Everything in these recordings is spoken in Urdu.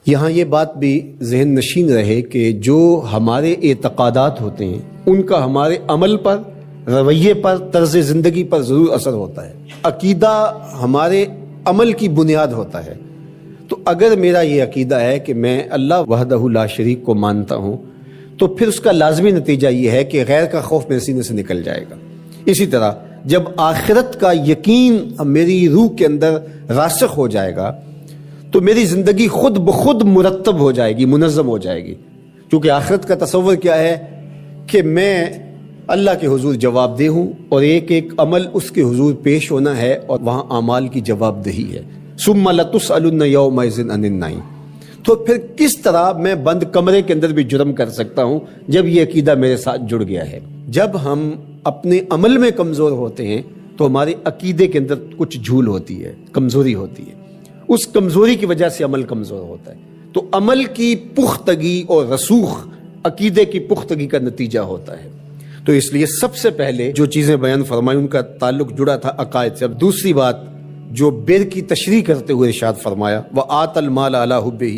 یہاں یہ بات بھی ذہن نشین رہے کہ جو ہمارے اعتقادات ہوتے ہیں ان کا ہمارے عمل پر، رویے پر، طرز زندگی پر ضرور اثر ہوتا ہے۔ عقیدہ ہمارے عمل کی بنیاد ہوتا ہے۔ تو اگر میرا یہ عقیدہ ہے کہ میں اللہ وحدہ لا شریک کو مانتا ہوں تو پھر اس کا لازمی نتیجہ یہ ہے کہ غیر کا خوف میرے سینے سے نکل جائے گا۔ اسی طرح جب آخرت کا یقین میری روح کے اندر راسخ ہو جائے گا تو میری زندگی خود بخود مرتب ہو جائے گی، منظم ہو جائے گی، کیونکہ آخرت کا تصور کیا ہے کہ میں اللہ کے حضور جواب دہ ہوں اور ایک ایک عمل اس کے حضور پیش ہونا ہے اور وہاں اعمال کی جواب دہی ہے۔ ثم لتسألن یومئذ عن النعیم۔ تو پھر کس طرح میں بند کمرے کے اندر بھی جرم کر سکتا ہوں جب یہ عقیدہ میرے ساتھ جڑ گیا ہے؟ جب ہم اپنے عمل میں کمزور ہوتے ہیں تو ہمارے عقیدے کے اندر کچھ جھول ہوتی ہے، کمزوری ہوتی ہے، اس کمزوری کی وجہ سے عمل کمزور ہوتا ہے۔ تو عمل کی پختگی اور رسوخ عقیدے کی پختگی کا نتیجہ ہوتا ہے۔ تو اس لیے سب سے پہلے جو چیزیں بیان فرمائی ان کا تعلق جڑا تھا عقائد سے۔ اب دوسری بات جو بر کی تشریح کرتے ہوئے ارشاد فرمایا وآت المال علی حبہ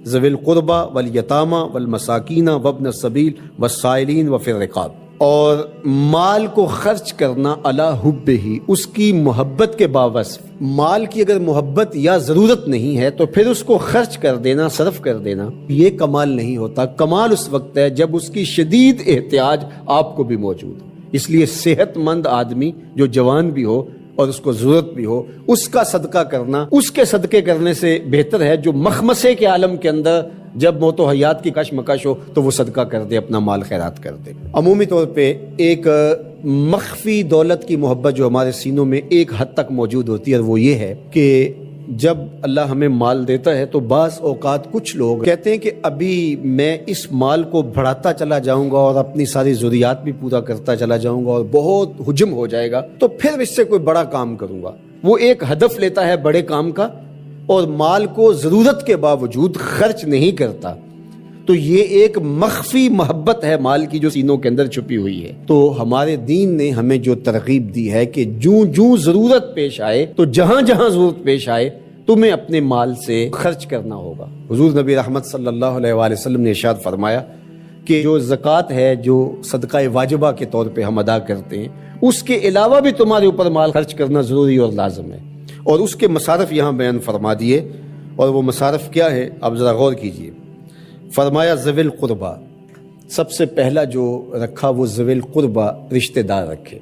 ذوی القربى والیتامى والمساکین وابن السبیل والسائلین وفی الرقاب، اور مال کو خرچ کرنا علی حبہ، اس کی محبت کے باوصف۔ مال کی اگر محبت یا ضرورت نہیں ہے تو پھر اس کو خرچ کر دینا، صرف کر دینا، یہ کمال نہیں ہوتا۔ کمال اس وقت ہے جب اس کی شدید احتیاج آپ کو بھی موجود ہو۔ اس لیے صحت مند آدمی جو جوان بھی ہو اور اس کو ضرورت بھی ہو، اس کا صدقہ کرنا اس کے صدقے کرنے سے بہتر ہے جو مخمسے کے عالم کے اندر جب موت و حیات کی کشمکش ہو تو وہ صدقہ کر دے، اپنا مال خیرات کر دے۔ عمومی طور پہ ایک مخفی دولت کی محبت جو ہمارے سینوں میں ایک حد تک موجود ہوتی ہے، اور وہ یہ ہے کہ جب اللہ ہمیں مال دیتا ہے تو بعض اوقات کچھ لوگ کہتے ہیں کہ ابھی میں اس مال کو بڑھاتا چلا جاؤں گا اور اپنی ساری ضروریات بھی پورا کرتا چلا جاؤں گا اور بہت حجم ہو جائے گا تو پھر اس سے کوئی بڑا کام کروں گا۔ وہ ایک ہدف لیتا ہے بڑے کام کا اور مال کو ضرورت کے باوجود خرچ نہیں کرتا، تو یہ ایک مخفی محبت ہے مال کی جو سینوں کے اندر چھپی ہوئی ہے۔ تو ہمارے دین نے ہمیں جو ترغیب دی ہے کہ جوں ضرورت پیش آئے تو جہاں جہاں ضرورت پیش آئے تمہیں اپنے مال سے خرچ کرنا ہوگا۔ حضور نبی رحمت صلی اللہ علیہ وآلہ وسلم نے ارشاد فرمایا کہ جو زکوٰۃ ہے، جو صدقہ واجبہ کے طور پہ ہم ادا کرتے ہیں، اس کے علاوہ بھی تمہارے اوپر مال خرچ کرنا ضروری اور لازم ہے، اور اس کے مصارف یہاں بیان فرما دیے۔ اور وہ مصارف کیا ہے آپ ذرا غور کیجئے۔ فرمایا ذوی القربہ، سب سے پہلا جو رکھا وہ ذوی القربہ، رشتہ دار رکھے۔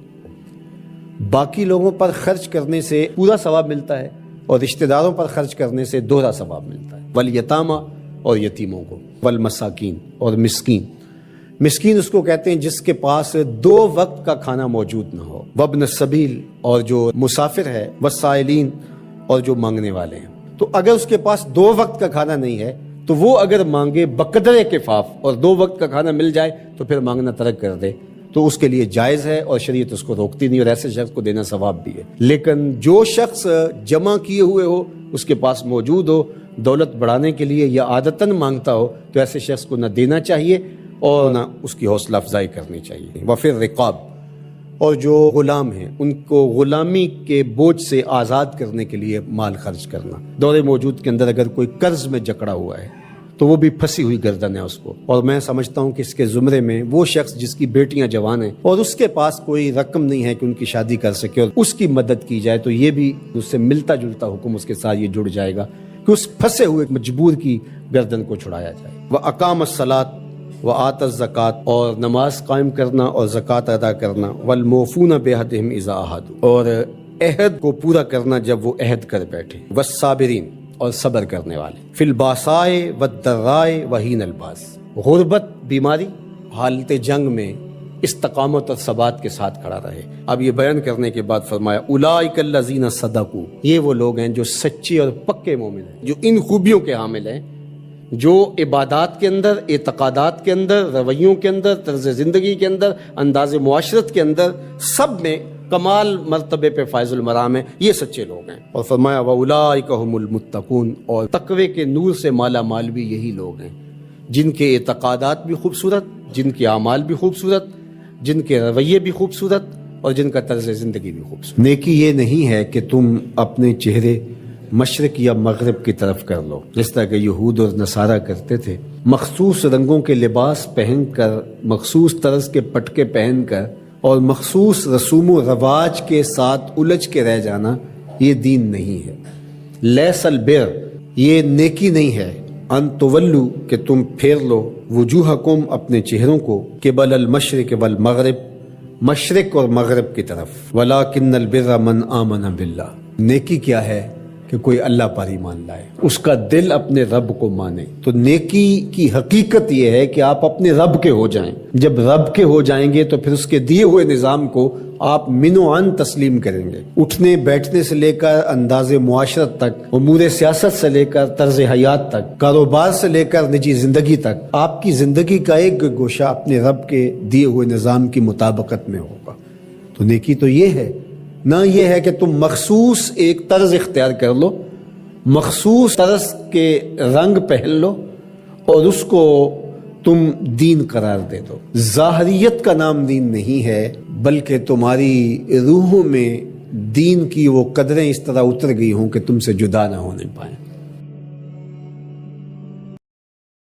باقی لوگوں پر خرچ کرنے سے پورا ثواب ملتا ہے اور رشتہ داروں پر خرچ کرنے سے دوہرا ثواب ملتا ہے۔ والیتامى، اور یتیموں کو، والمساکین، اور مسکین۔ مسکین اس کو کہتے ہیں جس کے پاس 2 وقت کا کھانا موجود نہ ہو۔ وابن السبیل، اور جو مسافر ہے، والسائلین، اور جو مانگنے والے ہیں۔ تو اگر اس کے پاس 2 وقت کا کھانا نہیں ہے تو وہ اگر مانگے بقدر کفاف اور 2 وقت کا کھانا مل جائے تو پھر مانگنا ترک کر دے تو اس کے لیے جائز ہے اور شریعت اس کو روکتی نہیں، اور ایسے شخص کو دینا ثواب بھی ہے۔ لیکن جو شخص جمع کیے ہوئے ہو، اس کے پاس موجود ہو، دولت بڑھانے کے لیے یا عادتاً مانگتا ہو، تو ایسے شخص کو نہ دینا چاہیے اور نہ اس کی حوصلہ افزائی کرنی چاہیے۔ وفی الرقاب، اور جو غلام ہیں ان کو غلامی کے بوجھ سے آزاد کرنے کے لیے مال خرچ کرنا۔ دور موجود کے اندر اگر کوئی قرض میں جکڑا ہوا ہے تو وہ بھی پھنسی ہوئی گردن ہے اس کو، اور میں سمجھتا ہوں کہ اس کے زمرے میں وہ شخص جس کی بیٹیاں جوان ہیں اور اس کے پاس کوئی رقم نہیں ہے کہ ان کی شادی کر سکے اور اس کی مدد کی جائے، تو یہ بھی اس سے ملتا جلتا حکم اس کے ساتھ یہ جڑ جائے گا کہ اس پھنسے ہوئے مجبور کی گردن کو چھڑایا جائے۔ وَأَقَامَ الصَّلَاةَ وَآتَ الزَّكَاةَ، اور نماز قائم کرنا اور زکوٰۃ ادا کرنا۔ وَالْمُوفُونَ بِعَهْدِهِمْ إِذَا عَاهَدُوا، اور عہد کو پورا کرنا جب وہ عہد کر بیٹھے۔ وَالصَّابِرِينَ، اور صبر کرنے والے۔ فِي الْبَأْسَاءِ وَالضَّرَّاءِ وَحِينَ الْبَأْسِ، غربت، بیماری، حالت جنگ میں استقامت اور ثبات کے ساتھ کھڑا رہے۔ اب یہ بیان کرنے کے بعد فرمایا اولئک الذین صدقوا، یہ وہ لوگ ہیں جو سچے اور پکے مومن ہیں، جو ان خوبیوں کے حامل ہیں، جو عبادات کے اندر، اعتقادات کے اندر، رویوں کے اندر، طرز زندگی کے اندر، انداز معاشرت کے اندر، سب میں کمال مرتبے پہ فائز المرام ہیں، یہ سچے لوگ ہیں۔ اور فرمایا وَأُولَئِكَ هُمُ الْمُتَّقُونَ، اور تقوی کے نور سے مالا مال بھی یہی لوگ ہیں جن کے اعتقادات بھی خوبصورت، جن کے اعمال بھی خوبصورت، جن کے رویے بھی خوبصورت، اور جن کا طرز زندگی بھی خوبصورت۔ نیکی یہ نہیں ہے کہ تم اپنے چہرے مشرق یا مغرب کی طرف کر لو، جس طرح کہ یہود اور نصارہ کرتے تھے۔ مخصوص رنگوں کے لباس پہن کر، مخصوص طرز کے پٹکے پہن کر اور مخصوص رسوم و رواج کے ساتھ الجھ کے رہ جانا یہ دین نہیں ہے۔ لیس البر، یہ نیکی نہیں ہے، ان تولو، کہ تم پھیر لو، وجوہکم، اپنے چہروں کو، قبل المشرق والمغرب، مشرق اور مغرب کی طرف، ولکن البر من آمن باللہ، نیکی کیا ہے کہ کوئی اللہ پر ایمان لائے، اس کا دل اپنے رب کو مانے۔ تو نیکی کی حقیقت یہ ہے کہ آپ اپنے رب کے ہو جائیں۔ جب رب کے ہو جائیں گے تو پھر اس کے دیے ہوئے نظام کو آپ من و عن تسلیم کریں گے۔ اٹھنے بیٹھنے سے لے کر انداز معاشرت تک، امور سیاست سے لے کر طرز حیات تک، کاروبار سے لے کر نجی زندگی تک، آپ کی زندگی کا ایک گوشہ اپنے رب کے دیے ہوئے نظام کی مطابقت میں ہوگا۔ تو نیکی تو یہ ہے، نہ یہ ہے کہ تم مخصوص ایک طرز اختیار کر لو، مخصوص طرز کے رنگ پہن لو اور اس کو تم دین قرار دے دو۔ ظاہریت کا نام دین نہیں ہے، بلکہ تمہاری روحوں میں دین کی وہ قدریں اس طرح اتر گئی ہوں کہ تم سے جدا نہ ہونے پائیں۔